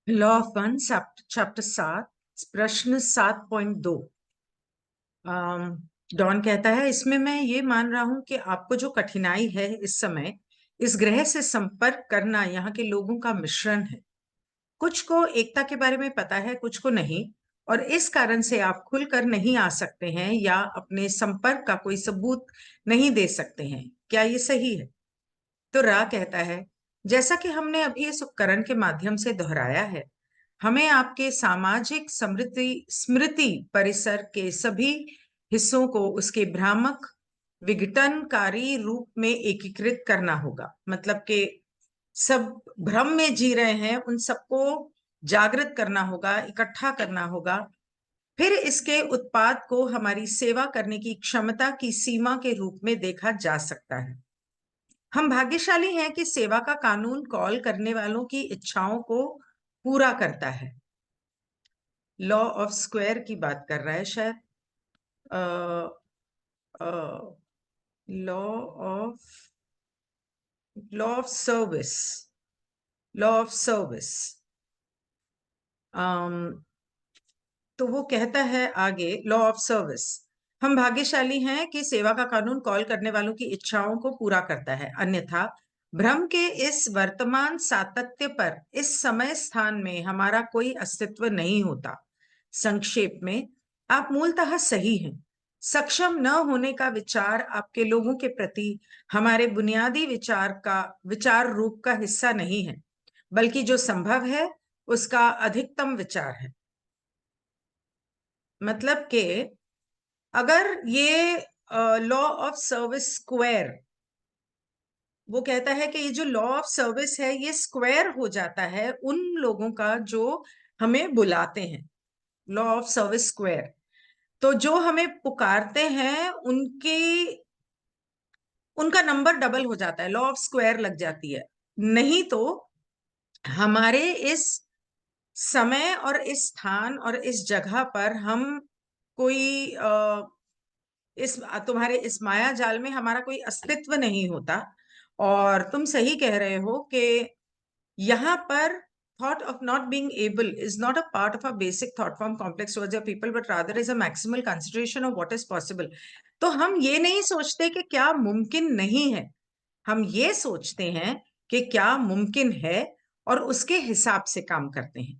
Law of one chapter 7 प्रश्न 7.2। Don कहता है, इसमें मैं ये मान रहा हूं कि आपको जो कठिनाई है इस समय इस ग्रह से संपर्क करना यहाँ के लोगों का मिश्रण है। कुछ को एकता के बारे में पता है, कुछ को नहीं, और इस कारण से आप खुलकर नहीं आ सकते हैं या अपने संपर्क का कोई सबूत नहीं दे सकते हैं। क्या ये सही है? तो रा कहता है, जैसा कि हमने अभी इस उपकरण के माध्यम से दोहराया है, हमें आपके सामाजिक स्मृति स्मृति परिसर के सभी हिस्सों को उसके भ्रामक विघटनकारी रूप में एकीकृत करना होगा। मतलब कि सब भ्रम में जी रहे हैं, उन सबको जागृत करना होगा, इकट्ठा करना होगा। फिर इसके उत्पाद को हमारी सेवा करने की क्षमता की सीमा के रूप में देखा जा सकता है। हम भाग्यशाली हैं कि सेवा का कानून कॉल करने वालों की इच्छाओं को पूरा करता है। लॉ ऑफ स्क्वायर की बात कर रहा है शायद। Law of law of service law of service. तो वो कहता है आगे, लॉ ऑफ सर्विस, हम भाग्यशाली हैं कि सेवा का कानून कॉल करने वालों की इच्छाओं को पूरा करता है, अन्यथा भ्रम के इस वर्तमान सातत्य पर इस समय स्थान में हमारा कोई अस्तित्व नहीं होता। संक्षेप में, आप मूलतः सही हैं। सक्षम न होने का विचार आपके लोगों के प्रति हमारे बुनियादी विचार रूप का हिस्सा नहीं है, बल्कि जो संभव है उसका अधिकतम विचार है। मतलब कि अगर ये लॉ ऑफ सर्विस स्क्वायर, वो कहता है कि ये जो लॉ ऑफ सर्विस है ये स्क्वायर हो जाता है उन लोगों का जो हमें बुलाते हैं। लॉ ऑफ सर्विस स्क्वायर, तो जो हमें पुकारते हैं उनका नंबर डबल हो जाता है, लॉ ऑफ स्क्वायर लग जाती है। नहीं तो हमारे इस समय और इस स्थान और इस जगह पर हम कोई इस तुम्हारे इस माया जाल में हमारा कोई अस्तित्व नहीं होता। और तुम सही कह रहे हो कि यहाँ पर thought of not being able is not a part of a basic thought form complex towards your people, but rather is a maximal consideration of what is possible. तो हम ये नहीं सोचते कि क्या मुमकिन नहीं है, हम ये सोचते हैं कि क्या मुमकिन है और उसके हिसाब से काम करते हैं।